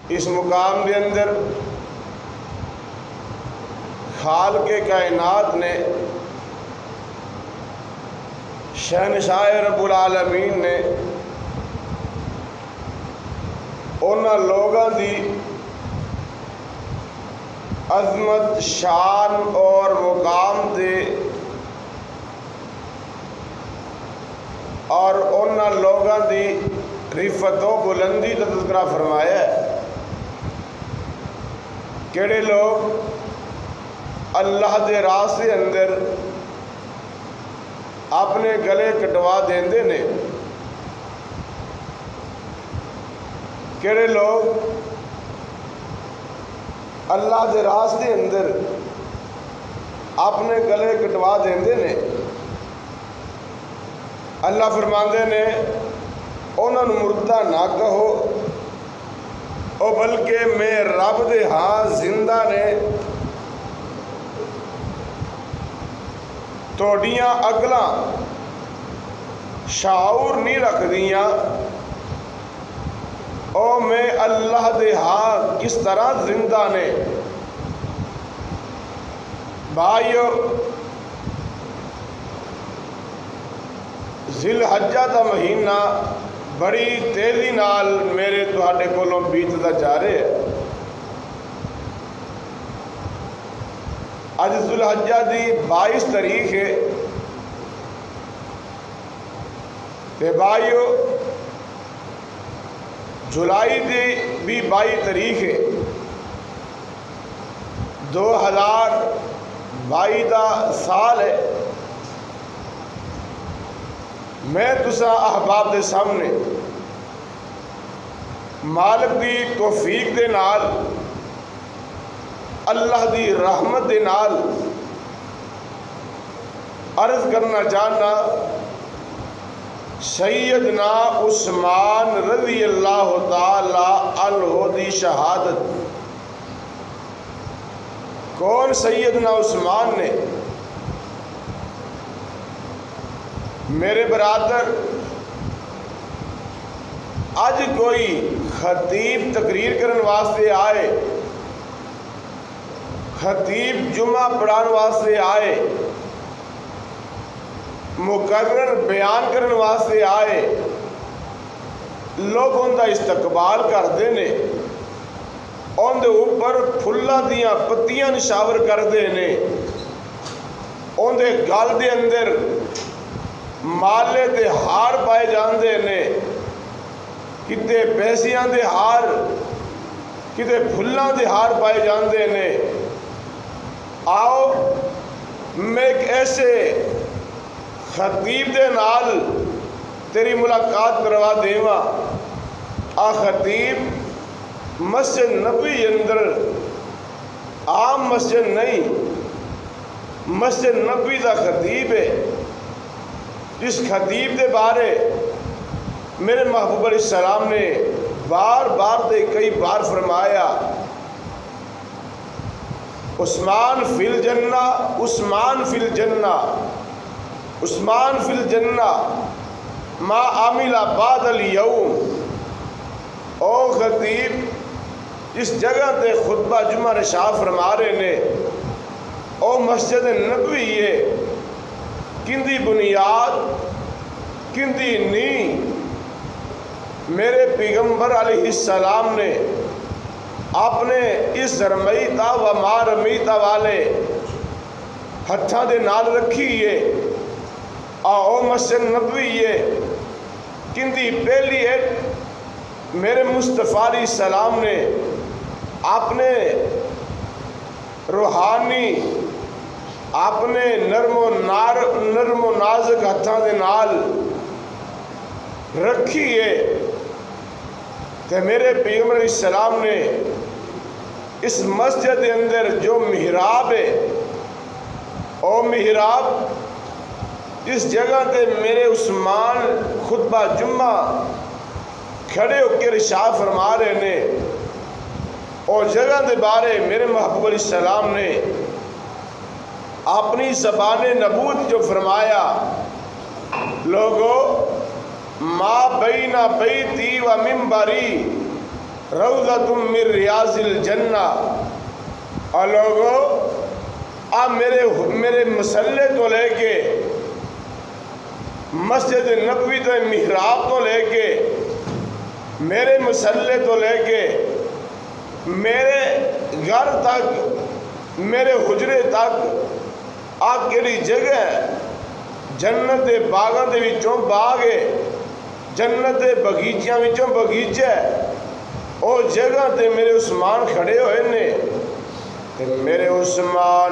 اس مقام کے اندر خالق کائنات نے، شہنشاہ رب العالمین نے انہاں لوگاں دی عظمت، شان اور مقام دے اور انہاں لوگاں دی رفت و بلندی کا تذکرہ فرمایا ہے۔ کیڑے لوگ اللہ دے راستے اندر اپنے گلے کٹوا دیندے نے، کیڑے لوگ اللہ دے راستے اندر اپنے گلے کٹوا دیندے نے، اللہ فرماندے نے انہاں نوں مردہ نہ کہو، او بلکہ میں رب دے ہاں زندہ نے، توڑیاں اگلاں شعور نہیں رکھ دیاں، او میں اللہ دے ہاں کس طرح زندہ نے۔ بھائیو، ذی الحجہ دا مہینہ بڑی تیزی نال میرے تہاڈے کولوں بیتدا جا رہا ہے۔ اج ذی الحجہ دی 22 تاریخ ہے تے بھائیو جولائی دی بھی 22 تاریخ ہے، 2022 دا سال ہے۔ میں تساں احباب دے سامنے مالک دی توفیق دے نال، اللہ دی رحمت دے نال عرض کرنا چاہنا، سیدنا عثمان رضی اللہ تعالی عنہ دی شہادت۔ کون سیدنا عثمان نے؟ میرے برادر، اج کوئی خطیب تقریر کرن واسطے آئے، خطیب جمعہ پڑھان واسطے آئے، مقرر بیان کرن واسطے آئے، لوگ ان کا استقبال کرتے ہیں، ان دے اوپر پھلاں دیاں پتیاں نشاور کرتے ہیں، ان دے گل دے اندر مالے دے ہار پائے جاندے نے، کتے پیسیاں دے ہار، کتے پھلاں دے ہار پائے جاندے نے۔ آؤ میں ایک ایسے خطیب دے نال تیری ملاقات کروا دیواں۔ آ خطیب مسجد نبی اندر، عام مسجد نہیں، مسجد نبی دا خطیب ہے۔ جس خطیب دے بارے میرے محبوب علیہ السلام نے بار بار دے کئی بار فرمایا، عثمان فی الجنہ، عثمان فی الجنہ، عثمان فی الجنہ ما عمل بعد اليوم۔ او خطیب اس جگہ تے خطبہ جمعہ نشاہ فرما رہے نے، او مسجد نبوی ہے، کندی بنیاد کندی نی میرے پیغمبر علیہ السلام نے اپنے اس رمیتا و ما رمیتا والے ہتھاں دے نال رکھی ہے۔ او مسجد نبوی ہے، کندی پہلی ہے میرے مصطفیٰ علیہ السلام نے اپنے روحانی، اپنے نرم و نازک ہتھاں دے نال رکھی ہے۔ کہ میرے پیغمبر علیہ السلام نے اس مسجد کے اندر جو محراب ہے، او محراب اس جگہ تے میرے عثمان خطبہ جمعہ کھڑے ہو کے ارشاد فرما رہے نے، اور جگہ دے بارے میرے محبوب علیہ السلام نے اپنی زبان نبوت جو فرمایا، لوگو ما بین بیتی و منبری روضۃ من ریاض الجنہ۔ اور لوگوں آپ میرے مسلے تو لے کے مسجد نبوی تو محراب تو لے کے میرے مسلے تو لے کے میرے گھر تک میرے حجرے تک آپ کیڑی جگہ جنت دے باغاں دے وچوں باغ ہے، جنت دے بغیچیاں وچوں بغیچہ ہے، او جگہ تے میرے عثمان کھڑے ہوئے نے تے میرے عثمان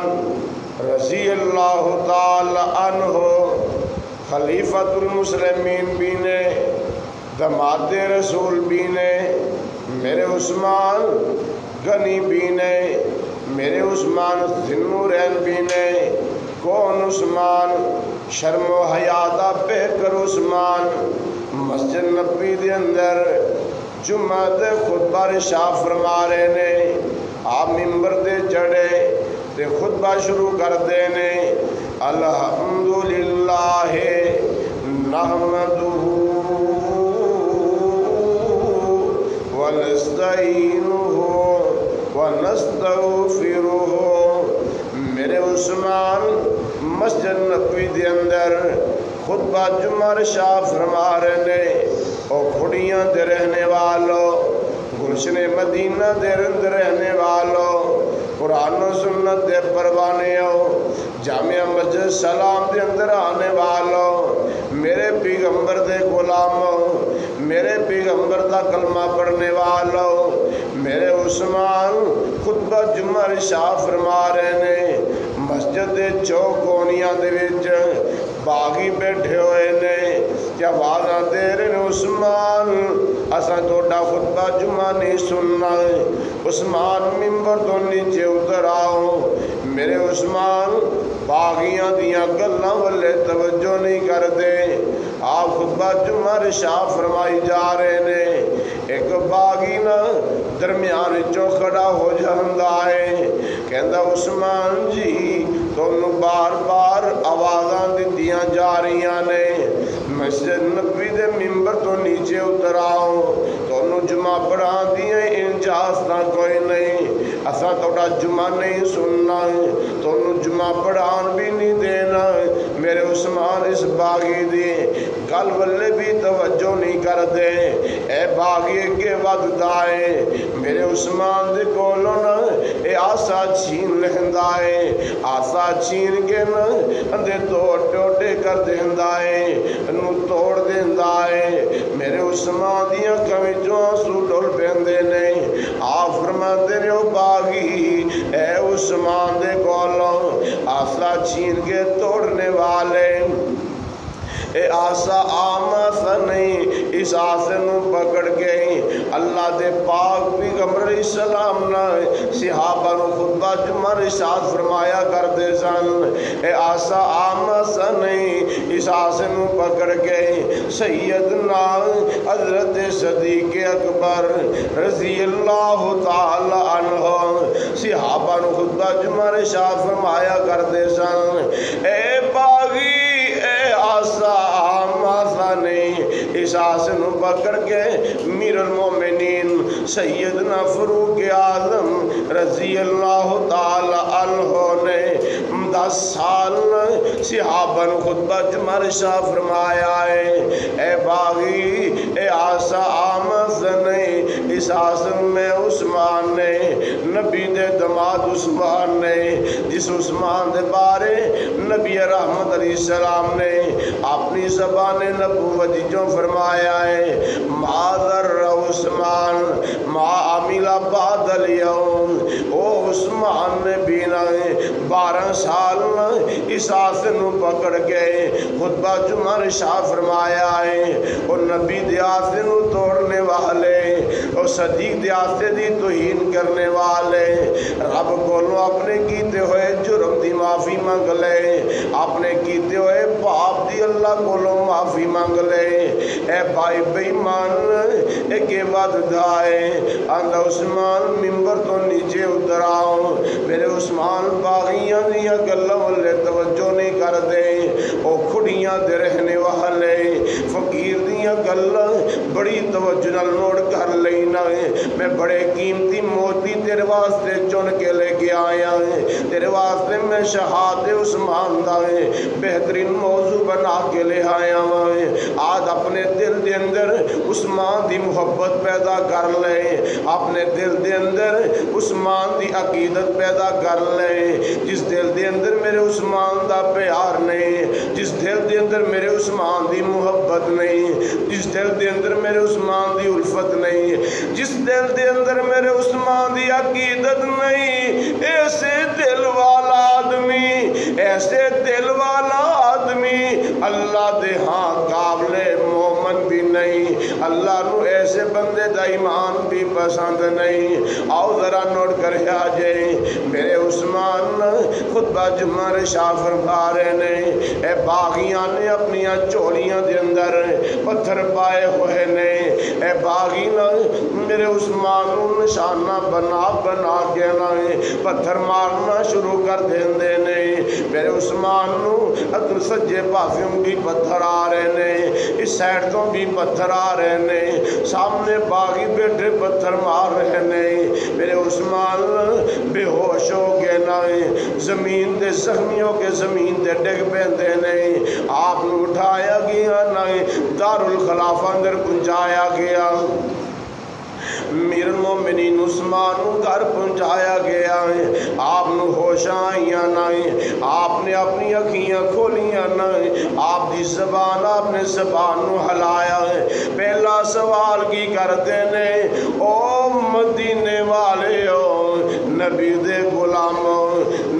رضی اللہ تعالی عنہ خلیفۃ المسلمین بھی نے، داماد رسول بھی نے، میرے عثمان غنی بھی نے، میرے عثمان ذوالنورین بھی نے۔ کون عثمان؟ شرم و حیا دا بہتر عثمان مسجد نبوی دے اندر جمعہ دے خطبہ ارشاد فرما رہے نے۔ آپ ممبر دے چڑھے تے خطبہ شروع کر دے نے، الحمدللہ نحمدہ ونستعینہ ونستغفرہ۔ میرے عثمان مسجد نبوی دے اندر خطبہ جمعہ ارشاد فرما رہے نے۔ اور کھڑیاں دے رہنے والوں، گلشن مدینہ دے اندر رہنے والوں، قرآن و سنت دے پروانے ہو، جامعہ مسجد سلام دے اندر آنے والوں، میرے پیغمبر دے غلاموں، میرے پیغمبر دا کلمہ پڑھنے والوں، میرے عثمان خطبہ جمعہ ارشاد فرما رہے نے۔ مسجد دے چوکونیاں دے وچ باغی بیٹھے ہوئے نے، کیا آوازاں دے رہے نے، عثمان اساں توڑا خطبہ جمعہ نہیں سننا ہے، عثمان ممبر تو نیچے اتر آؤ۔ میرے عثمان باغیاں دیاں گلاں والے توجہ نہیں کر دے، آپ خطبہ جمعہ ارشاد فرمائی جا رہے نے۔ ایک باغی نا درمیان چو کھڑا ہو جاندا ہے، کہندا عثمان جی تانوں بار بار آوازاں دتیاں جا رہیاں نے، مسجد نبوی دے ممبر تو نیچے اتر آؤ، تانوں جمعہ پڑھا دیاں اجازت کوئی نہیں، اساں توڑا جمعہ نہیں سننا، تانوں جمعہ پڑھان بھی نہیں دینا۔ میرے عثمان اس باغی دی گل والے بھی توجہ نہیں کر دے، اے باغی کے ود دائے میرے عثمان دے کولوں نا اے آسا چھین لہندا ہے، آسا چھین کے نا اندے توڑ ٹوٹے کر دیندا ہے، انو توڑ دیندا ہے۔ میرے عثمان دیاں کمیجوں آنسو ڈول پیندے نے۔ آپ فرماتے نے او باغی اے عثمان دے کولوں آسا چھین کے توڑنے والے، اے آسا عام آسا نہیں، اس آسے نو پکڑ گئی اللہ دے پاک پیغمبر علیہ السلام نے صحابہ نو خطبہ جمعہ ارشاد فرمایا کرتے سن، اے آسا عام آسا نہیں، اس آسے نو پکڑ گئی سیدنا حضرت صدیق اکبر رضی اللہ تعالی عنہ صحابہ نو خطبہ جمعہ ارشاد فرمایا کرتے سن، اے باغی اے آسا عام آسا نہیں، اس آسے نو پکڑ کے میر المومنین سیدنا فاروق اعظم رضی اللہ تعالی عنہ نے 10 سال صحابہ نو خطبہ جمعہ ارشاد فرمایا ہے، اے باغی اے آسا عام آسا نہیں، اس آسے میں عثمان نے نبی دے داماد عثمان نے، جس عثمان دے بارے نبی رحمت علیہ السلام نے اپنی زبان نبوت جو فرمایا ہے، معذر عثمان ما عمل بعد اليوم، او عثمان نے بینا 12 سال اس آسے نو پکڑ گئے خطبہ جمعہ ارشاد فرمایا ہے، اور نبی دے آسے نو توڑنے والے اور صدیق دے آسے دی توہین کرنے والے رب کولوں اپنے کیتے ہوئے جرم دی معافی مانگ لے، اپنے کیتے ہوئے پاپ دی اللہ کولوں معافی مانگ لے۔ اے بھائی بے ایمان ایک وعد دائے آندہ عثمان ممبر تو نیچے اتر آؤ، میرے عثمان باغیاں دیاں گلاں والے توجہ نہیں کر دے، او کھڑیاں دے رہنے والے فقیر دیاں گلاں بڑی توجہ نال نوٹ کر لینا ہے، میں بڑے قیمتی موتی تیرے واسطے چن کے لے کے آیا ہے، تیرے واسطے میں شہادت عثمان دا ہے بہترین موضوع بنا کے لے آیا ہے۔ آج اپنے دل دے اندر عثمان دی محبت پیدا کر لے، اپنے دل دے اندر عثمان دی عقیدت پیدا کر لے۔ جس دل دے اندر میرے عثمان دا پیار نہیں، جس دل دے اندر میرے عثمان دی محبت نہیں، جس دل دے اندر میرے عثمان دی الفت نہیں، جس دل دے اندر میرے عثمان دی عقیدت نہیں، ایسے دل والا آدمی، ایسے دل والا آدمی اللہ دے ہاں قابل مومن بھی نہیں، اللہ نو ایسے بندے دا ایمان بھی پسند نہیں۔ آؤ ذرا نوٹ کر آ جائے، میرے عثمان خطبہ جمعہ رشا فرما رہے نے، اے باغیاں نے اپنی چولیاں دے اندر پتھر پائے ہوئے نے، اے باغیاں میرے عثمان نو نشانہ بنا بنا کے نہ پتھر مارنا شروع کر دیندے نے، میرے عثمان نو ادھر سجے پاسوں بھی پتھر آ رہے نے، اس سائڈ تو بھی پتھر آ رہے نے، سامنے باغی بیٹھے پتھر مار رہے نے، میرے عثمان بے ہوش ہو گئے نہ زمین دے زخمیوں کے زمین دے ڈگ پیندے نے، آپ نو اٹھایا گیا نہ دارالخلافہ اندر پہنچایا گیا، امیر المومنین عثمان نو گھر پہنچایا گیا ہے، آپ نو ہوش آئیاں نہیں، آپ نے اپنی اکھیاں کھولیاں نہیں، آپ دی زبان آپ نے زبان نو ہلایا ہے۔ پہلا سوال کی کرتے نے، او مدینے والے ہو، نبی دے غلاموں،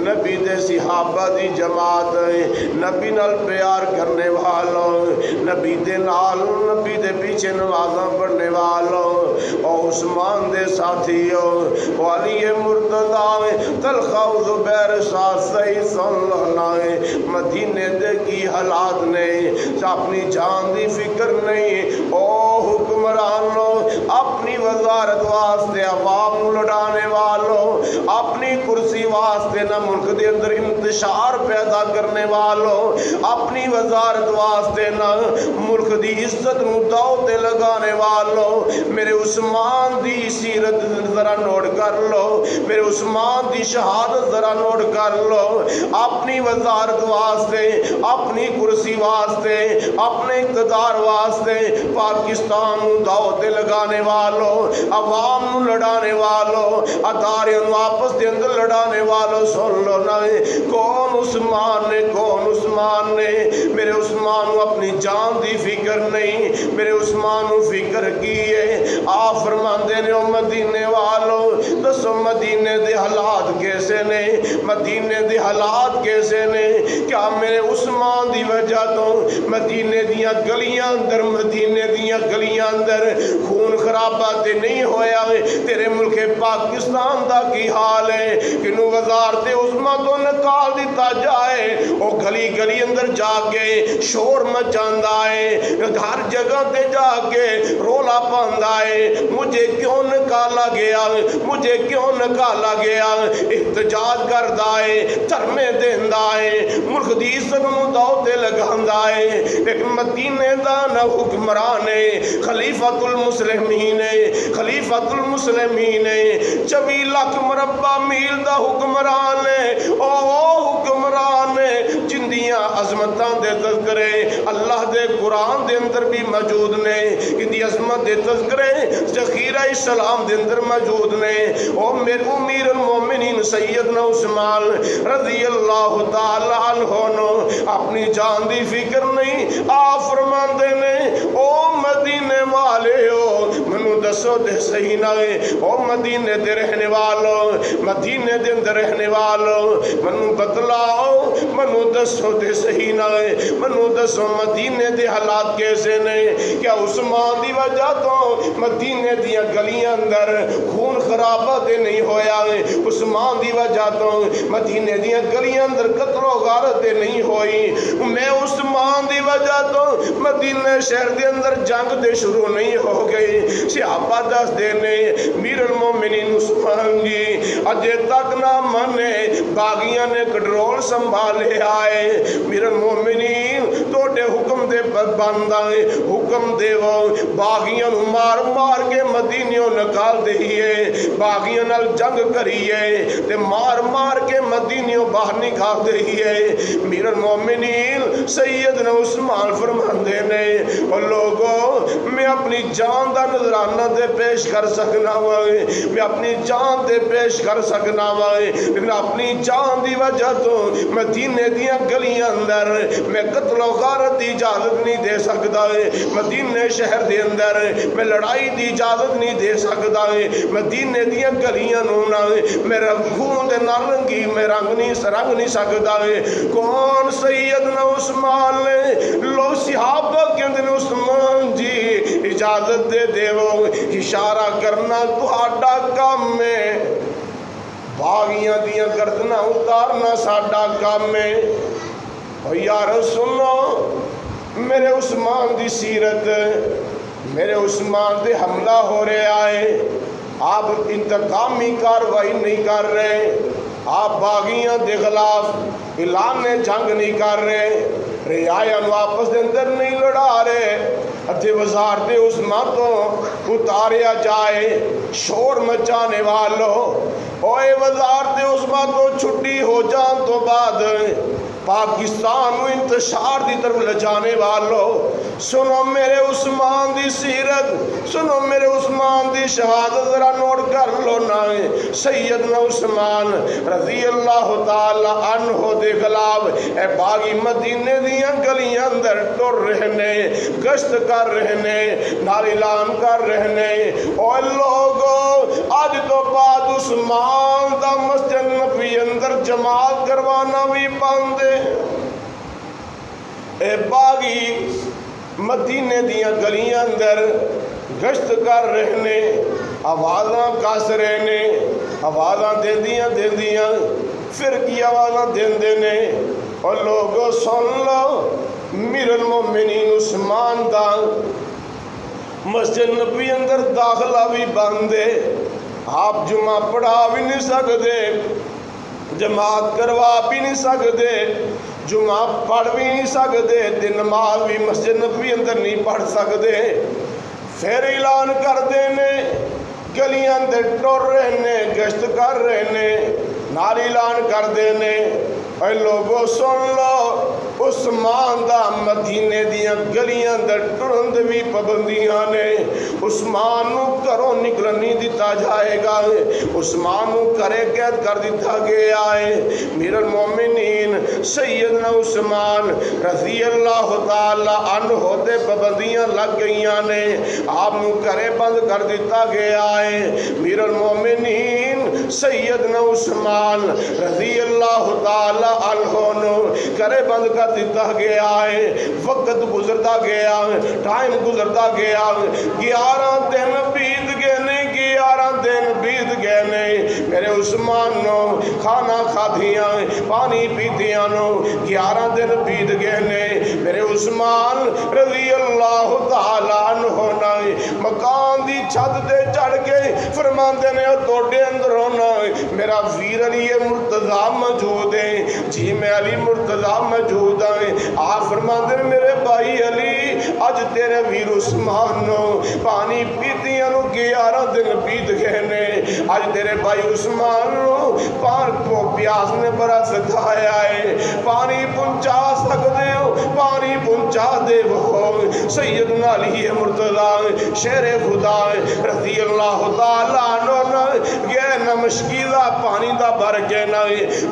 نبی دے صحابہ دی جماعت، نبی نال پیار کرنے والوں، نبی دے نال نبی دے پیچھے نمازاں پڑھنے والوں، او عثمان دے ساتھیوں، والی مرتضی تلخہ زبیر ساتھ صحیح سن لنا ہے، مدینے دے کی حالات نہیں، اپنی جان دی فکر نہیں، او حکمرانوں اپنی وزارت واسطے عوام نو لڑانے والوں، اپنی کرسی واسطے نہ ملک دے اندر انتشار پیدا کرنے والوں، اپنی وزارت واسطے نہ ملک دی عزت نو داؤ تے لگانے والوں، میرے عثمان دی سیرت ذرا نوٹ کر لو، میرے عثمان دی شہادت ذرا نوٹ کر لو، اپنی وزارت واسطے، اپنی کرسی واسطے، اپنے اقتدار واسطے پاکستان نو داؤ تے لگانے والوں، عوام نو لڑانے والوں، ادارے نو آپس دے اندر لڑانے والوں، سن لو نا کون عثمان نے، کون عثمان نے، میرے عثمان نو اپنی جان دی فکر نہیں، میرے عثمان نو فکر کی ہے۔ آپ فرماندے نے، او مدینے والوں دسو مدینے دے حالات کیسے نے، مدینے دے حالات کیسے نے، کیا میرے عثمان دی وجہ تو مدینے دیاں گلیاں اندر، مدینے دیاں گلیاں اندر خون خرابہ تے نہیں ہویا ہے؟ تیرے ملک پاکستان دا کی حال ہے کہ نو وزارت عظمہ تو نکال دیتا جائے، او گلی گلی اندر جا کے شور مچاندا ہے، ہر جگہ تے جا کے رولا پاندا ہے، مجھے کیوں نکالا گیا، مجھے کیوں نکالا گیا، احتجاج کردا ہے، دھرنے دیندا ہے، ملک دی عزت نو داؤ تے لگاندا ہے۔ ایک مدینے دا نہ حکمران ہے، خلیفۃ المسلمین ہے، خلیفۃ المسلمین ہے، 24 لاکھ مربع میل دا حکمران ہے، او حکمران ہے جن دیاں عظمتاں دے تذکرے اللہ دے قرآن دے اندر بھی موجود نے، ان دی عظمت دے تذکرے ذخیرہ اسلام دے اندر موجود نے۔ او میرے امیر المومنین سیدنا عثمان رضی اللہ تعالی عنہ نو اپنی جان دی فکر نہیں، آپ فرماندے نے، او مدینے والے ہو منو دسو دے صحیح نہ، او مدینے دے رہنے والوں، مدینے دے اندر رہنے والوں، منو بتلاؤ، منو دسو دے صحیح نہ، منو دسو مدینے دے حالات کیسے نے، کیا عثمان دی وجہ تو مدینے دیاں گلیاں اندر خون خرابہ تے نہیں ہویا ہے؟ عثمان دی وجہ تو مدینے دیاں گلیاں اندر قتل و غارت تے نہیں ہوئی؟ میں عثمان دی وجہ تو مدینے شہر دے اندر جنگ دے شروع نہیں ہو گئی؟ صحابہ دس دینے، امیر المومنین عثمان جی اجے تک نہ منے، باغیاں نے کنٹرول سنبھالے آئے، امیر المومنین توڑے حکم دے بندہ، حکم حکم دیو باغیاں نو مار مار کے مدینیوں نکال دئیے باغیاں نال جنگ کریے تے مار مار کے مدینیوں باہر نکال دئیے امیر المومنین سیدنا عثمان فرماندے نے اور لوگوں میں اپنی جان دا نذرانہ دے پیش کر سکنا ہوئے میں اپنی جان دے پیش کر سکنا ہوئے لیکن اپنی جان دی وجہ تو مدینے دیاں گلیاں اندر میں قتل و غارت دی اجازت نہیں دے سکتا ہے مدینے شہر دے اندر میں لڑائی دی اجازت نہیں دے سکتا ہے مدینے دیاں گلیاں نونا میں رنگوں دے نہ رنگی میں رنگ نہیں سکتا ہے کون سیدنا عثمان نے لو صحابہ کے اندر عثمان جی اجازت دے دے وہ اشارہ کرنا تہاڈا کام میں باغیاں دیاں گردنا اتارنا ساڈا کام ہے اور یار سنو میرے عثمان دی سیرت میرے عثمان دے حملہ ہو رہے آئے آپ انتقامی کاروائی نہیں کر رہے آپ باغیاں دے خلاف اعلان جنگ نہیں کر رہے رعایا نو آپس دے اندر نہیں لڑا رہے اتھے وزارت عثمان تو اتاریا جائے شور مچانے والوں اوے وزارت عثمان تو چھٹی ہو جان تو بعد پاکستان میں انتشار دی طرف لجانے والوں سنو میرے عثمان دی سیرت سنو میرے عثمان دی شہادت ذرا نوٹ کر لو نا سیدنا عثمان رضی اللہ تعالی عنہ دے خلاف اے باغی مدینے دیاں گلیاں اندر ٹر رہنے گشت کر رہنے نال اعلان کر رہنے اوہ لوگوں آج تو بعد عثمان دا مسجد نبی اندر جماعت کروانا بھی باندے اے باغی مدینے دیاں گلیاں اندر گشت کر رہنے آوازاں کس رہنے آوازاں دے دیاں پھر کی آوازاں دینے اور لوگوں سن لو امیر المومنین عثمان دا مسجد نبی اندر داخلہ بھی باندے آپ جمعہ پڑھا بھی نہیں سکتے جماعت کروا بھی نہیں سکتے جمعہ پڑھ بھی نہیں سکتے نماز بھی مسجد نبی اندر نہیں پڑھ سکتے پھر اعلان کر دینے گلیاں اندر ٹر رہنے گشت کر رہنے نال اعلان کر دینے اے لوگوں سن لو عثمان دا مدینے دیاں گلیاں اندر ٹرند بھی پابندیاں نے عثمان نو گھروں نکلن نہیں دیتا جائے گا عثمان نو گھرے قید کر دیتا گیا ہے امیر المومنین سیدنا عثمان رضی اللہ تعالی عنہ دے پابندیاں لگ گئیاں نے آپ نو گھرے بند کر دیتا گیا ہے امیر المومنین سیدنا عثمان رضی اللہ تعالی عنہ نو گھرے بند کر دیتا گیا ہے وقت گزرتا گیا ٹائم گزرتا گیا 11 دن بیت گئے نہیں 11 دن بیت گئے نہیں میرے عثمان نو کھانا کھادیاں پانی پیتیاں نو 11 دن بیت گئے نہیں میرے عثمان رضی اللہ تعالیٰ عنہ نے مکان دی چھت دے چڑھ کے فرماندے نے توڑے اندر ہونا میرا ویر علی مرتضیٰ موجود ہے جی میں علی مرتضیٰ موجود ہے آپ فرماندے میرے بھائی علی اج تیرے ویر عثمان نو پانی پیتیاں نو 11 دن بیت گئے نے اج تیرے بھائی عثمان نو پان کو پیاس نے بڑا ستایا ہے پانی پہنچا سکتے ہو پانی پہنچا دے وہ سیدنا علی مرتضیٰ شیر خدا رضی اللہ تعالیٰ عنہ یہ نمشکیزہ پانی دا بھر کے نہ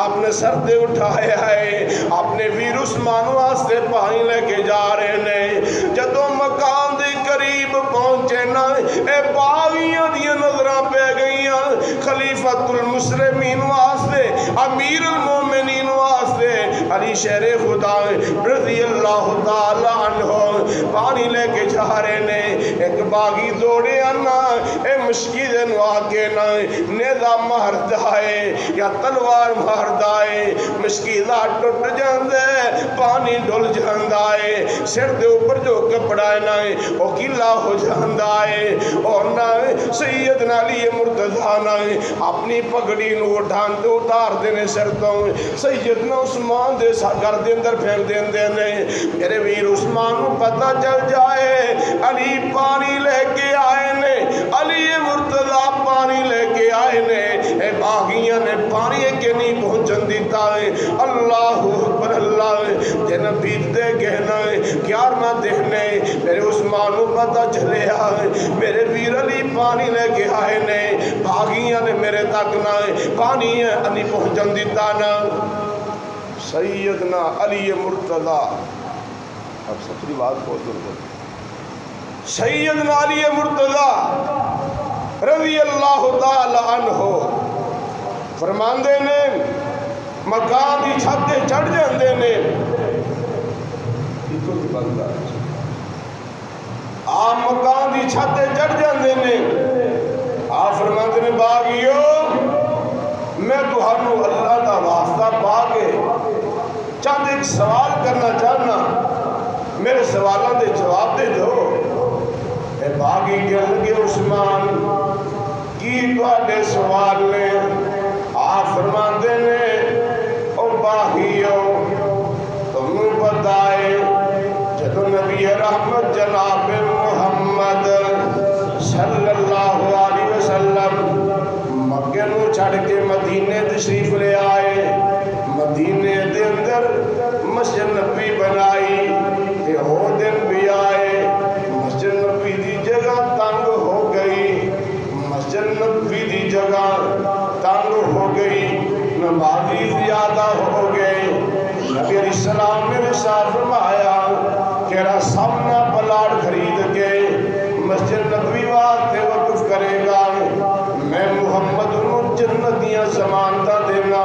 اپنے سر دے اٹھایا ہے اپنے ویر عثمان واسطے پانی لے کے جا رہے نے جدوں مقام دے قریب پہنچے نا اے باغیاں دیاں نظراں پہ گئیاں خلیفۃ المسلمین واسطے امیر المومنین واسطے علی شیر خدا رضی اللہ تعالیٰ عنہ پانی لے کے جا رہے نے ایک باغی دوڑے آنا اے مشکل نوا کے نا نیزہ مار دائے یا تلوار مار دائے مشکلہ ٹوٹ جاندے پانی ڈول جاندائے سر دے اوپر جو کپڑا ہے نا وہ گیلا ہو جاندائے اور نا سیدنا علی مرتضیٰ نا اپنی پگڑی نو ڈھانتے اتار دینے سر تو سیدنا عثمان دے ساگر دے اندر پھینک دین دینے میرے ویر عثمان نو پتہ چل جائے ہے علی پانی لے کے آئے نے علی مرتضی پانی لے کے آئے نے اے باغیاں نے پانی کے نہیں پہنچن دیتا ہے اللہ اکبر اللہ دن بیتتے گہنا ہے گیارہواں دن ہے میرے عثمان کو پتہ چلے آئے میرے ویر علی پانی لے کے آئے نے باغیاں نے میرے تک نہ پانی نہیں پہنچن دیتا نا سیدنا علی مرتضی اب سچی بات بہت دور سیدنا علی مرتضی رضی اللہ تعالی عنہ فرماندے نے مکان دی چھت تے چڑھ جاندے نے آپ مکان دی چھت تے چڑھ جاندے نے آپ فرماندے نے باغیو میں تہانوں اللہ دا واسطہ پا کے چند ایک سوال کرنا چاہنا میرے سوالوں دے جواب دے دو اے باغی کہنے لگے عثمان کی تواڈے سوال نے آپ فرماندے نے او باغیو تمہیں پتہ ہے جدو نبی رحمت جناب محمد صلی اللہ علیہ وسلم مکہ نو چھڑ کے مدینے تشریف لے آئے مدینے دے اندر مسجد نبی بنائی تے ہو دن بھی آئے مسجد نبی دی جگہ تنگ ہو گئی مسجد نبی دی جگہ تنگ ہو گئی نمازی زیادہ ہو گئے نبی علیہ السلام نے ساتھ فرمایا کہ را سامنا پلاٹ خرید کے مسجد نبوی واسطے وقف کرے گا میں محمد انہوں جنتیاں سمانتا دینا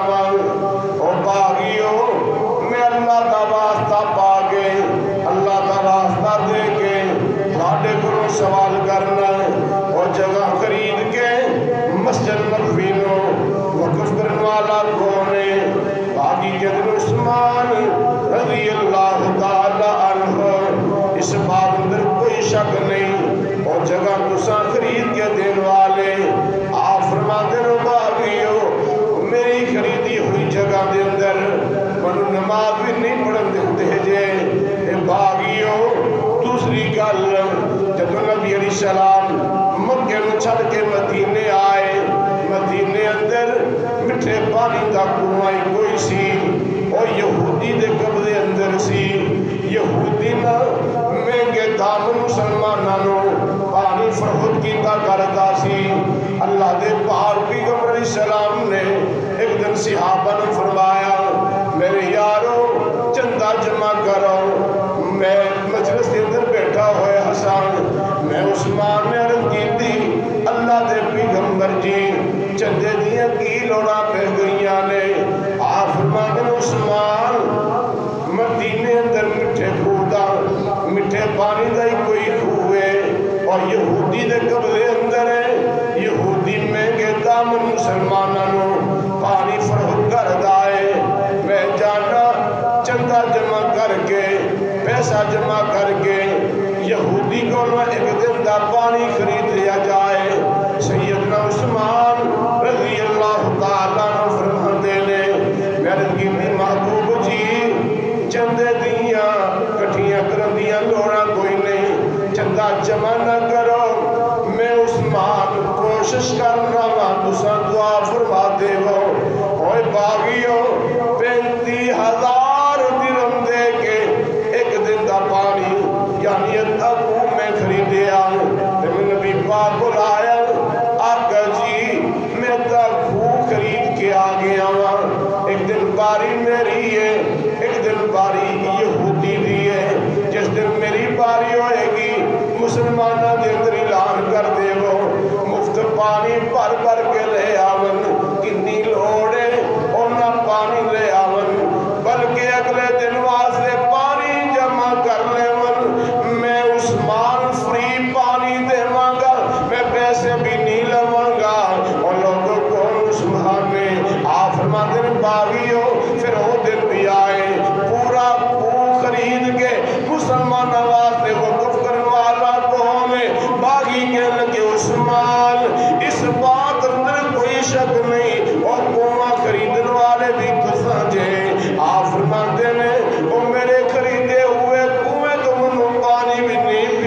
او باغیو میں اللہ دا واسطہ پا کے اللہ دا واسطہ دے کے بھاڑے کو سوال کرنا اور جگہ خرید کے مسجد نبوی نو وقف کرنے والا کونے باغی کے دن عثمان رضی اللہ تعالی عنہ اس بات اندر کوئی شک نہیں اور جگہ تساں خرید کے دین والے آپ فرماتے ہو باغیو میری خریدی ہوئی جگہ دے اندر منو نماز بھی نہیں پڑھن دیتے جے اے باغیو دوسری گل جب نبی علیہ السلام مکہ نو چھڑ کے مدینے آئے مدینے اندر مٹھے پانی دا کنواں کوئی سی اور یہودی دے قبضے اندر سی یہودی نہ مہنگے دام مسلمانوں پانی فروخت کیتا کرتا سی اللہ دے پاک پیغمبر علیہ السلام نے ایک دن صحابہ نے فرمایا میرے یارو چندہ جمع کرو میں مجلس کے اندر بیٹھا ہوئے حسان میں عثمان نے عرض کی تھی اللہ دے پیغمبر جی چندے دیاں کی لوڑا پہ گئیاں نے آپ فرماتے عثمان مدینے اندر مٹھے پھوٹا مٹھے پانی دائی کوئی ہوئے اور یہودی دے قبضے اندر ہے یہودی مہنگے دامن مسلمانوں پانی فروخت کر دائے میں جانا چندہ جمع کر کے پیسہ جمع کر کے یہودی کو ایک دن دا پانی خرید لیا جائے سیدنا عثمان رضی اللہ تعالیٰ عنہ فرماتے نے میرے گیمی محبوب جی چندے دیاں کٹھیاں کرندیاں لوڑا کوئی نہیں چندہ جمع نہ کرو میں عثمان کوشش کرنا وہاں تساں دعا فرما دے وہ اوہ باغیو 35,000 درہم دے کے ایک دن دا پانی یعنی اتھاکو میں خریدیا میں نبی پاک کو لایا آقا جی میں اتھاکو خرید کے آگے آواں ایک دن باری میری ہے ایک دن باری یہودی دی ہے جس دن میری باری ہوئے گی مسلمانہ دے اندر اعلان کر دے وہ مفت پانی پر پر کے لے آون کنی لوڑے اور نہ پانی لے آون بلکہ اگلے دن واسطے پانی جمع کر لے ون میں عثمان فری پانی دے مانگا میں پیسے بھی نہیں لوانگا اور لوگوں کو عثمان میں آپ فرماتے ہیں باغیوں پھر وہ دن بھی آئے پورا خرید کے مسلمان واسطے وقف کرنے والا قوم باغی کے لگے عثمان اس بات اندر کوئی شک نہیں اور قومہ خریدن والے بھی کساں جے آپ فرماتے ہیں وہ میرے خریدے ہوئے کنویں تو منو پانی بھی نہیں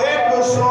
100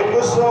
100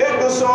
100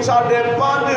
5.5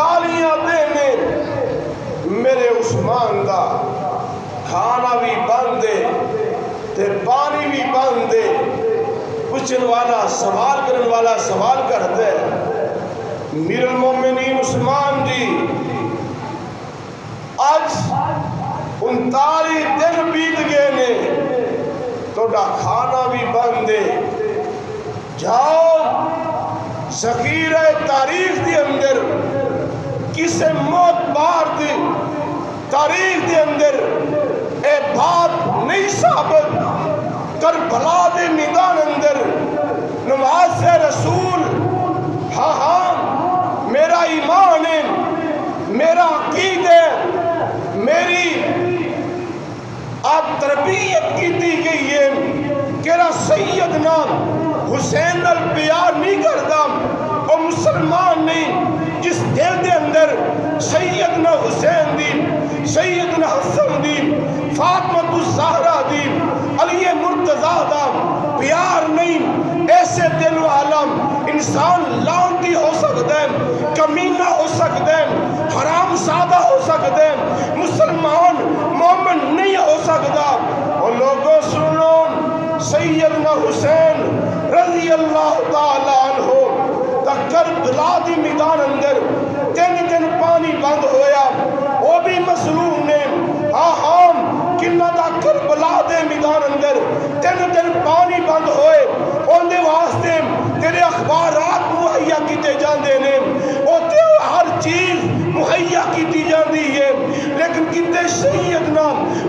تالیاں دینے میرے عثمان دا کھانا بھی بند دے تے پانی بھی بند دے پوچھن والا سوال کرن والا سوال کرتا ہے امیر المومنین عثمان جی آج 39 دن بیت گئے نے توڑا کھانا بھی بند دے جاؤ ذخیرہ تاریخ دی اندر کسے موت بار دی تاریخ دی اندر اے بات نہیں ثابت کربلا دے میدان اندر نماز رسول ہاں ہاں میرا ایمان ہے میرا عقید ہے میری آپ تربیت کی دی گئی ہے کہ سیدنا حسین پیار نہیں کرتا وہ مسلمان نہیں جس دل دے اندر سیدنا حسین دی سیدنا حسن دی فاطمہ الزہرا دی علی مرتضیٰ دا پیار نہیں ایسے دل و عالم انسان لعنتی ہو سکتے ہیں کمینہ ہو سکتے ہیں حرام زادہ ہو سکتے ہیں مسلمان مومن نہیں ہو سکتا اور لوگوں سنو سیدنا حسین رضی اللہ تعالیٰ عنہ کربلا دی میدان اندر 3 دن پانی بند ہویا وہ بھی مظلوم نے کنہ دا کربلا دے میدان اندر 3 دن پانی بند ہوئے ان دے واسطے تیرے اخبارات مہیا کیتے جاندے نے اوتے ہر چیز مہیا کیتی جاندی ہے لیکن کتے سیدنا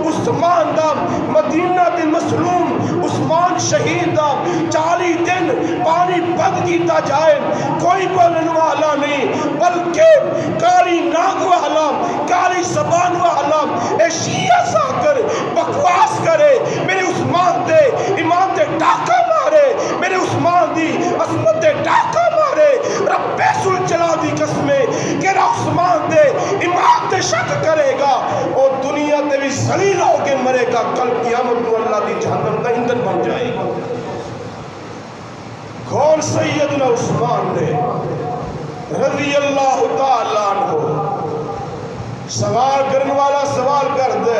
عثمان دا مدینہ دے مسلوم عثمان شہید دا 40 دن پانی بند کیتا جائے کوئی بولن والا نہیں بلکہ کالی ناک والا کالی زبان والا اے شیعہ سا کر بکواس کرے میرے عثمان دے ایمان دے ڈاکہ مارے میرے عثمان دی عصمت دے ڈاکہ مارے رب سل چلا دی قسمیں کہ عثمان دے ایمان دے شک کرے گا اور دنیا تے بھی ذلیل ہو کے مرے گا کل قیامت کو اللہ دی جہنم کا ایندھن بن جائے گا کون سیدنا عثمان نے رضی اللہ تعالیٰ عنہ سوال کرنے والا سوال کر دے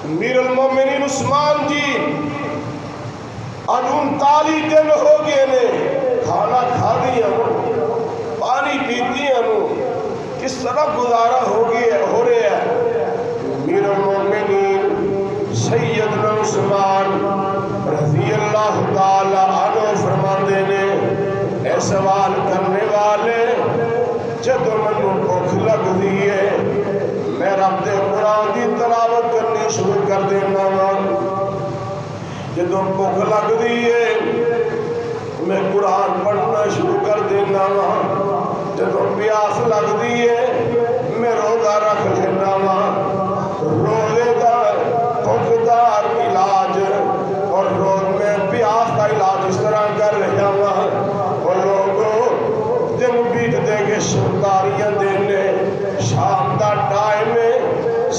امیر المومنین عثمان جی 39 دن ہو گئے نے کھانا کھا دیا پانی پیتی ہیں کس طرح گزارا ہو رہے ہیں امیر المومنین سیدنا عثمان رضی اللہ تعالیٰ عنہ فرماتے نے اے سوال کرنے والے جب منو بھوک لگ دیئے میں رب دے قرآن دی تلاوت کرنی شروع کر دینا جب بھوک لگ دیئے میں قرآن پڑھنا شروع کر دینا جب پیاس لگ دیئے میں روزہ رکھ لینا روزے دار بھوک دار علاج اور روز میں پیاس کا علاج اس طرح کر رہا اور لوگوں دن بیت دے کے شمداریاں دینے شام دا ٹائم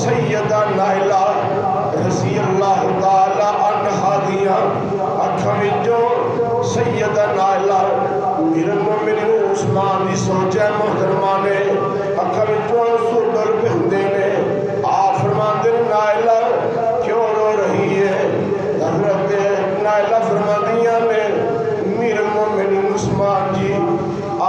سیدہ نائلہ رضی اللہ تعالیٰ عنہ دیا اکھویں سیدہ نائلہ امیر المومنین عثمان دی سوچے محترمہ نے اکھویں سردر پہندے نے آپ فرمان دن نائلہ کیوں رو رہی ہے حضرت نائلہ فرمان دیا نے امیر المومنین عثمان جی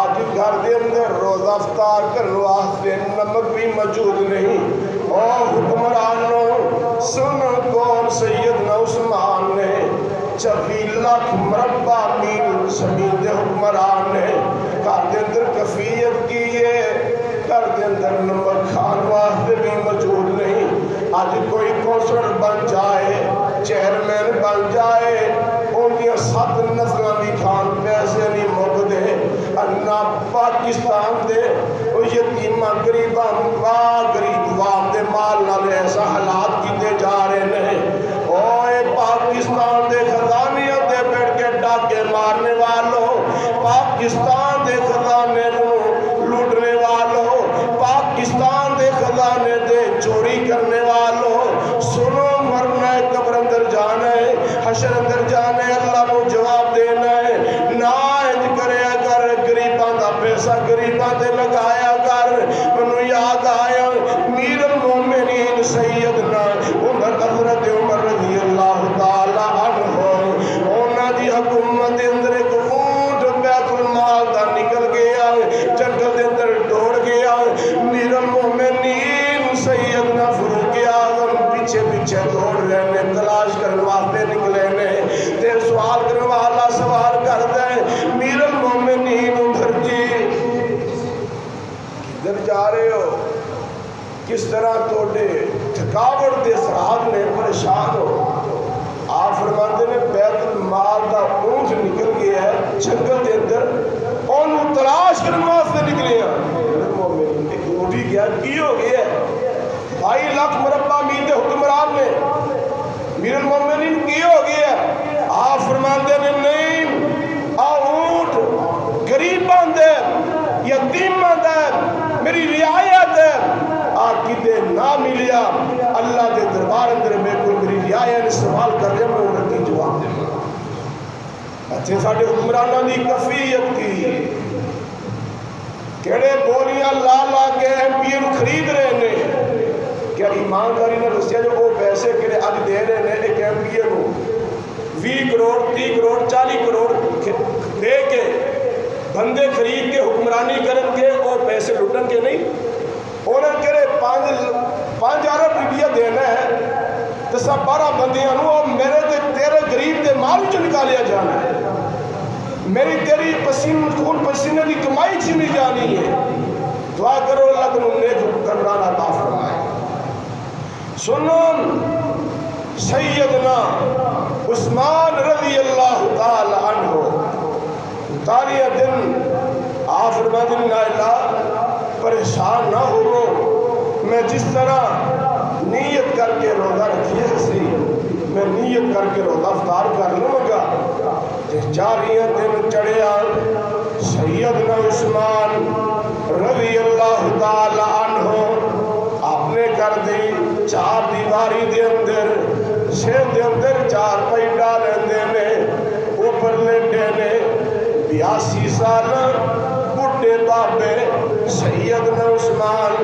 آج گھر دے اندر روزہ افطار کرنے واسطے نمک بھی موجود نہیں اور حکمرانوں سن کون سیدنا عثمان نے 24 لاکھ مربع میل زمین دے حکمران نے گھر دے اندر کفیت کی ہے گھر دے اندر نمک کھان واسطے بھی موجود نہیں آج کوئی کونسلر بن جائے چیئرمین بن جائے ان کی 7 نسلیں بھی کھان پیسے نہیں مک دے انہا پاکستان دے یتیمہ گریباں گریب وام دے مال نالے ایسا حالات کیتے جا رہے ہیں اوہ پاکستان دے خزانیاں دے بیٹھ کے ڈاکے مارنے والوں پاکستان دے خزانے لوٹنے والوں پاکستان دے خزانے دے چوری کرنے والوں سنو مرنا ہے قبر اندر جانا ہے حشر اندر جانا ہے اللہ کو جواب دینا ہے نا انج کرے اگر گریباں دا پیسہ گریباں دے لگایا گا جا رہے ہو کس طرح توڑے تھکاوٹ دے سراب نے پریشان ہو آپ فرماتے ہیں بیت المال دا اونٹ نکل گیا ہے جنگل دے اندر انہوں تلاش کرنے واسطے نکلے ہیں ایک اونٹ ہی گیا کی ہو گیا ہے 2.5 لاکھ مربع میل دے حکمران نے امیر المومنین کی ہو گیا ہے آپ فرماتے ہیں نہیں اونٹ غریب بندے یتیم بندے میری رعایت ہے آپ کی دے نہ ملیا اللہ دے دربار اندر میں کوئی میری رعایت نے سوال کر لیا میں انہوں کی جواب دے اچھے ساڑھے حکمرانہ دی کفیت کی کیڑے بولیاں لا لا کے ایم پی ایم خرید رہے نے کیا ایمانداری نے رسیا جو وہ پیسے کیڑے آج دے رہے نے ایک M P M 20 crore 30 crore 40 crore دے کے بندے خرید کے حکمرانی کرن کے وہ پیسے لٹن کے نہیں انہوں نے 5 ارب روپیہ دینا ہے تو سب 12 بندیاں اور میرے تے تیرے غریب دے مال جو نکالیا جانا ہے میری تیری خون پسینے کی کمائی چھینی جانی ہے دعا کرو اللہ کو نیک حکمران عطا فرمائے سنن سیدنا عثمان رضی اللہ تعالی عنہ تاریہ دن آپ فرماتے ہیں اللہ پریشان نہ ہو میں جس طرح نیت کر کے روزہ رکھیے سی میں نیت کر کے روزہ افطار کر لوں گا جاریہ دن چڑھیا سیدنا عثمان رضی اللہ تعالی عنہ آپ نے کر دی 4 دیواری دے اندر شہر دے اندر 4 پائی ڈالیں دینے اوپر لیٹے نے 82 سال بڑھے بابے سیدنا عثمان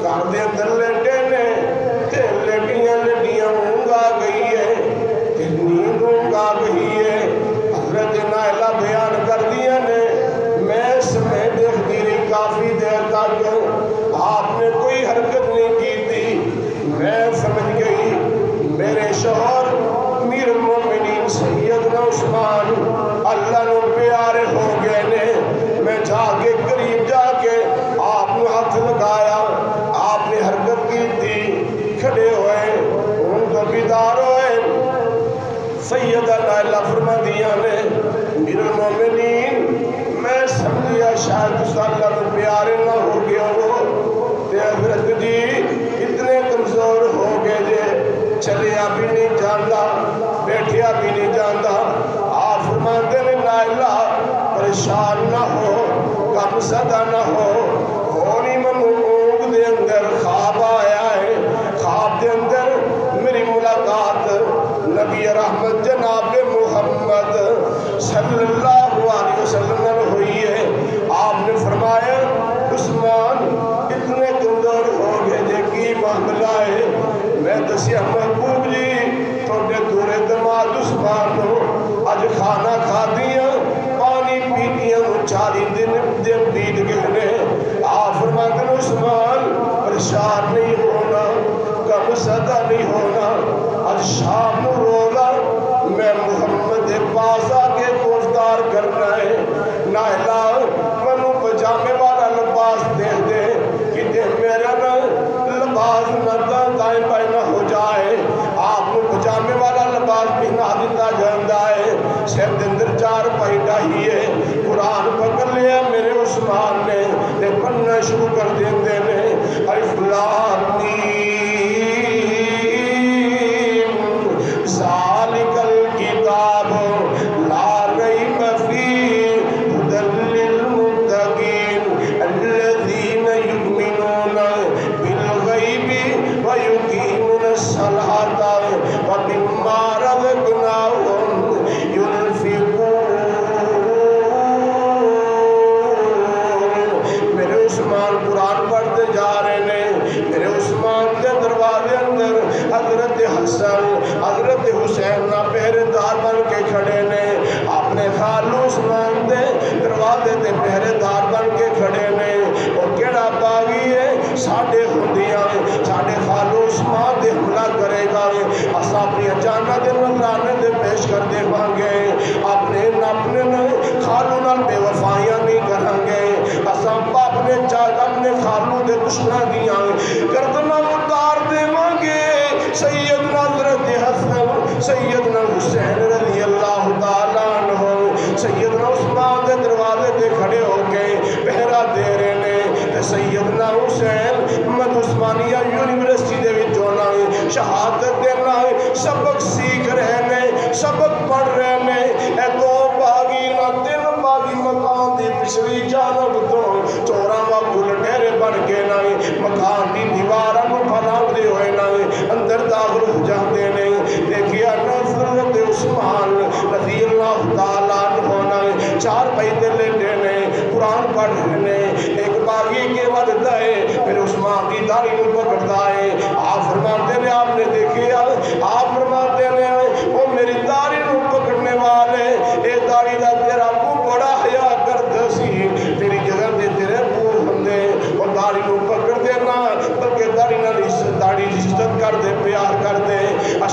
کر دے اندر لیٹے نے تے لیٹیاں ہونگا گئی ہے تے نیند ہونگا گئی ہے حضرت نائلہ بیان کر دیا نے میں سمیں دیکھ دی رہی کافی دیر تک آپ نے کوئی حرکت نہیں کی تھی میں سمجھ گئی میرے شوہر امیر المومنین سیدنا عثمان اللہ نے پیارے ہو گئے نے میں جا کے قریب جا کے آپ نے ہاتھ لگایا آپ نے حرکت کی تھی کھڑے ہوئے ان کو بیدار ہوئے سیدہ نائلہ فرما دیا نے امیر المومنین میں سمجھیا شاید اس اللہ نے پیارے نہ ہو گیا ہو تے حضرت جی اتنے کمزور ہو گئے جے چلیا بھی نہیں جاندا بیٹھیا بھی نہیں جاندا آپ فرماتے نے نائلہ پریشان نہ ہو غم زدہ نہ ہونی من اونگ دے اندر خواب آیا ہے خواب دے اندر میری ملاقات نبی رحمت جناب محمد صلی اللہ علیہ وسلم نے ہوئی ہے آپ نے فرمایا عثمان اتنے کمزور ہو گئے جے کی معاملہ ہے میں دسیا محبوب جی توڑے دورے دماغ عثمان ہو آج کھانا کھا دیا پانی پی دیا 40 دن بیت گئے آپ فرماتے ہیں عثمان پریشان نہیں ہونا غم زدہ نہیں ہونا آج شام نو روزہ میں محمد پاس آگے افطار کرنا ہے نائلہ منو پجامے والا لباس دے دے کہ دے میرا نا لباس نہ دائیں بائیں نہ ہو جائے آپ کو پجامے والا لباس پہنا دیتا جاندہ ہے شہر دندر 4 پائی ڈاہی ہے قرآن پکڑ لیا میرے عثمان نے دے پڑھنا شروع کر دیندے نے الف لام میم ذالک الکتاب لا ریب فیہ ھدی للمتقین الذین یؤمنون بالغیب ویقیمون الصلاۃ ومما رزقناہم ينفقون میرے عثمان قرآن پڑھتے جا رہے ہیں میرے عثمان کے دروازے اندر حضرت حسن حضرت حسین نہ پہرے دار بن کے کھڑے نے اپنے خالو عثمان دے دروازے تے پہرے دار بن کے کھڑے نے اور کیڑا باغی ہے ساڑھے ہوندیاں ساڑھے خالو عثمان دے حملہ کرے گا اسا اپنی اجانہ دے نظرانے دے پیش کر دے مانگے اپنے خالو نال بے وفائیاں نہیں کریں گے اسا اپنے اپنے خالو دے دشمناں دیاں گردناں اتار دیواں گے. سیدنا حضرت حسن سیدنا حسین رضی اللہ تعالیٰ عنہ سیدنا عثمان دے دروازے تے کھڑے ہو کے پہرا دے رہے نے. سیدنا حسین محمد عثمانیہ یونیورسٹی دے وچوں شہادت دینا سبق سیکھ رہے نے سبق پڑھ رہے نے. اے دو باغی نہ تین باغی مکان دی پچھلی جانب تو چوراں گل ڈیرے بن کے نہ مکان دی دیواراں نوں پھلاندے ہوئے نہ اندر داخل ہو جاندے نے. دیکھیا حضرت عثمان رضی اللہ تعالیٰ عنہ نے چار پہیے لیٹے نے قرآن پڑھ رہے نے. ایک باغی کے ودتا ہے پھر عثمان دی داڑھی نوں پکڑتا ہے. آپ فرماتے نے آپ نے دیکھیا آپ فرماتے نے وہ میری داڑھی نوں پکڑنے والے اے داڑھی دا تیرا منہ بڑا حیا کردا سی تیری جگہ تے تیرے پور ہوندے اور داڑھی نوں پکڑ دینا بلکہ داڑھی نال داڑھی عزت کر دے پیار کر دے.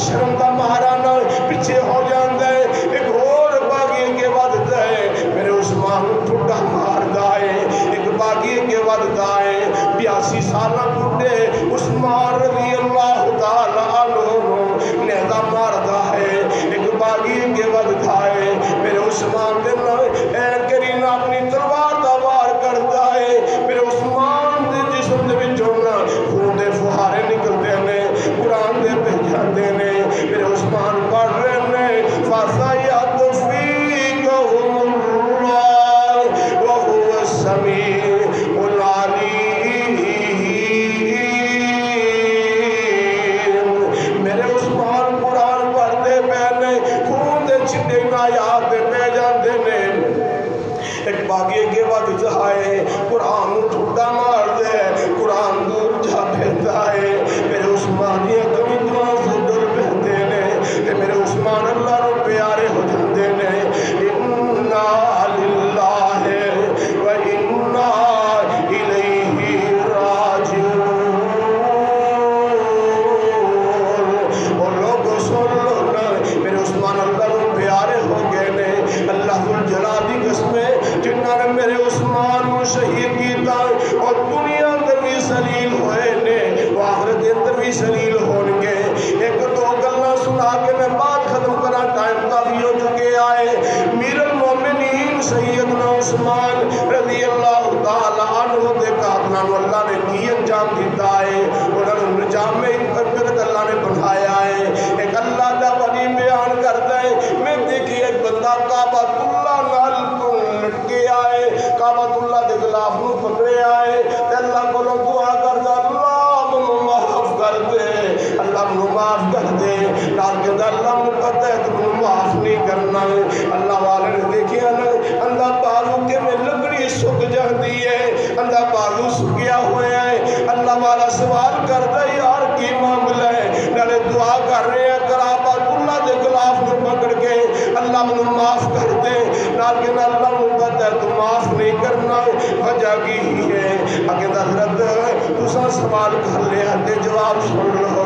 شرم دا مہارانا پیچھے ہو جاندا ہے. ایک اور باغی کے ودتا ہے میرے عثمان ٹھڈا ماردا ہے. ایک باغی کے ودتا ہے 82 سالہ بڈھے عثمان رضی اللہ تعالیٰ عنہ نیزہ ماردا ہے. ایک باغی کے ودتا ہے میرے عثمان دے این کرین اپنی تلوار دا وار کردا ہے. میرے عثمان دے جسم دے وچوں خون دے فہارے نکلدے نے قرآن دے پہ جاندے نے. میرے عثمان پڑھ رہے نے فَسَيَدْفِيكَهُمُ اللَّهُ وَهُوَ السَّمِيعُ الْعَلِيمُ. میرے عثمان قرآن پڑھتے پہنے خون دے چھٹے نایات دے پہ جاندے نے. ایک باغی کے بعد جہائے قرآن ٹھوٹا مار دے قرآن دور جا پہنتا ہے. میرے عثمان یہ کمی دعا سے در پہنتے نے کہ میرے عثمان اللہ رو پیارے ہو جاندے نے. اِنَّا لِلَّهِ وَإِنَّا إِلَيْهِ رَاجِعُونَ. اور لوگ سن لو نا میرے عثمان اللہ رو پیارے ہو گئے نے. اللہ ذوالجلال دی قسمیں جنہاں نے میرے عثمان کو شہید کیتا اور دنیا اندر بھی سلیل ہوئے نے وہ آخرت اندر بھی سلیل ہونگے. ایک دو گلہ سنا کے میں بات ختم کرا ٹائم کافی ہو چکے آئے. میر المومنین سیدنا عثمان رضی اللہ تعالیٰ عنہ دے قاتلان اللہ نے کی انجام دیتا ہے. انہوں نے نجام میں برکت اللہ نے بنایا ہے. ایک اللہ دا ولی بیان کرتا ہے میں دیکھی ایک بندہ کعبۃ اللہ نال لٹکے آئے کعبۃ اللہ دے خلاف نو پکڑے آئے تے اللہ کو دعا کردا اللہ منو معاف کر دے اللہ منو معاف کر دے. نال کہندا اللہ منو پتہ ہے تو منو معاف نہیں کرنا. اللہ والے نے دیکھیا نا اندھا بازو کے میں لکڑی سک جاندی ہے اندھا بازو سکیا ہویا ہے. اللہ والا سوال کردا یار کی معاملہ ہے نالے دعا کر رہے ہیں کعبۃ اللہ دے خلاف نو پکڑ کے اللہ منو معاف کر دے. نال کہندا اللہ منو پتہ ہے تو معاف نہیں کرنا وجہ کی ہی ہے. اگر حضرت تساں سوال کر لے تے جواب سن لو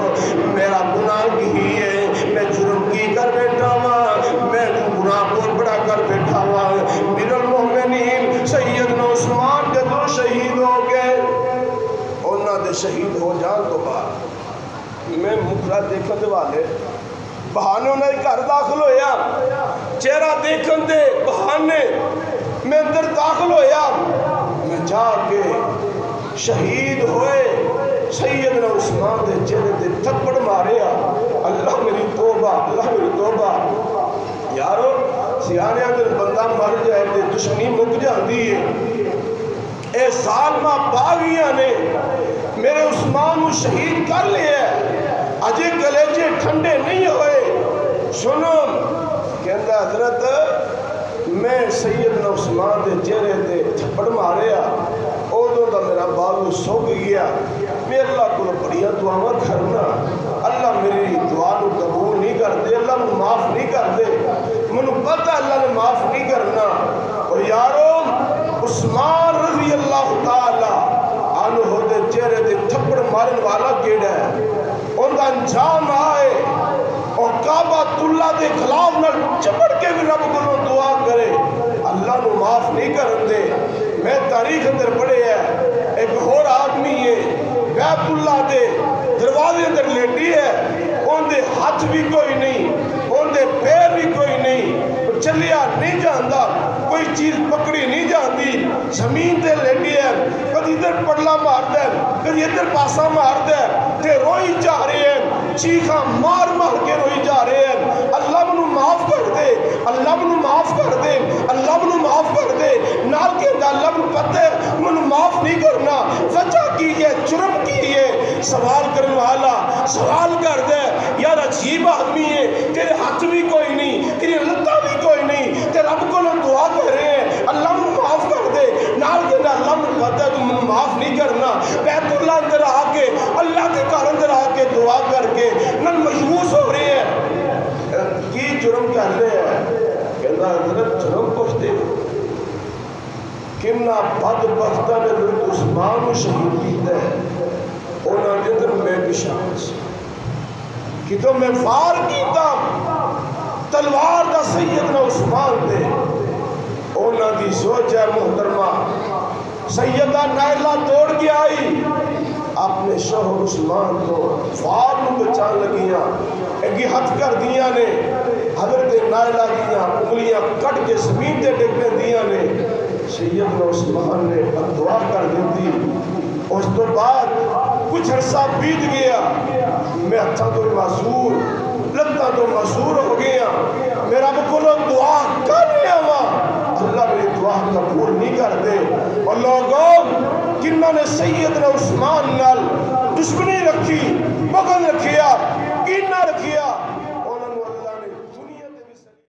میرا گناہ کی ہے میں جرم کی کر بیٹھا ہوں میں گناہ بہت بڑا کر بیٹھا ہوں. میر المومنین سیدنا عثمان کے دو شہید ہو گئے. انہاں دے شہید ہو جان تو بعد میں مکرا دیکھن دے والے بہانے انہاں دے گھر داخل ہویا چہرہ دیکھن دے بہانے میں اندر داخل ہویا میں جا کے شہید ہوئے سیدنا عثمان دے چہرے دے تھپڑ ماریا. اللہ میری توبہ اللہ میری توبہ. یارو سیانے اگر بندہ مر جائے تے دشمنی مک جاندی ہے. اے ظالمہ باغیاں نے میرے عثمان کو شہید کر لیا اجے کلیجے ٹھنڈے نہیں ہوئے. سنو کہندا حضرت میں سیدنا عثمان دے چہرے تے تھپڑ ماریا ادوں دا میرا بازو سک گیا. میں اللہ کو بڑی دعاواں کرنا اللہ میری دعا نو قبول نہیں کرتے اللہ مجھے معاف نہیں کرتے. مجھے پتہ اللہ نے معاف نہیں کرنا. اور یارو عثمان رضی اللہ تعالی عنہ دے چہرے دے تھپڑ مارن والا کیڑا ہے ان دا انجام آئے اور کعبۃ اللہ دے خلاف نہ چپڑ کے بھی رب کو دعا کرے اللہ نو معاف نہیں کرن دے. میں تاریخ اندر پڑھے ہے ایک اور آدمی ہے بیت اللہ دے دروازے اندر لیٹی ہے، ان دے ہاتھ بھی کوئی نہیں، ان دے پیر بھی کوئی نہیں، چلیا نہیں جاندا، کوئی چیز پکڑی نہیں جاندی، زمین تے لیٹی ہے، کدی ادھر پڑلا مار دے کدی ادھر پاسا مار دے تے روئی جا رہے ہیں، چیخاں مار مار کے روئی جا رہے ہیں، اللہ منو معاف کر دے، اللہ منو معاف کر دے، اللہ منو معاف کر دے، نال کے اللہ منو پتہ ہے منو معاف نہیں کرنا، وجہ کی ہے، جرم کی ہے، سوال کرنے والا سوال کر دے، یار عجیب آدمی ہے، تیرے ہاتھ بھی کوئی نہیں، تیری لتہ بھی کوئی نہیں، تے رب کو لوگ دعا کر رہے ہیں اللہ منو معاف کر دے، نال کے اللہ منو پتہ ہے تو منو معاف نہیں کرنا، بیت اللہ اندر آ کے اللہ کے گھر اندر آ کے دعا کر کے نن مجبوس ہو رہے ہیں، کی جرم کر رہے ہیں، کہنا حضرت جرم کچھ دے کنہ بد بختہ نے حضرت عثمان شہید کیتا ہے، اونا جدر میں بشامل سے کہ تو میں فار کیتا تلوار دا سیدنا عثمان دے، اونا دی سوچ ہے محترمہ، سیدہ نائلہ توڑ کے آئی اپنے شوہر عثمان کو فار میں بچان لگیاں، ایک ہتھ کر دیا نے، حضرت نائلہ دیا انگلیاں کٹ کے زمین دے ڈگنے دیا نے، سیدنا عثمان نے دعا کر دیتی، اس تو بعد کچھ عرصہ بیت گیا، میں ہتھاں تو معذور لگتا تو معذور ہو گیا، میرا بکلو دعا کر رہا ہوا، اللہ میری دعا قبول نہیں کر دے، اور لوگوں کنہ نے سیدنا عثمان نال دشمنی رکھی، بغل رکھیا، کینہ رکھیا،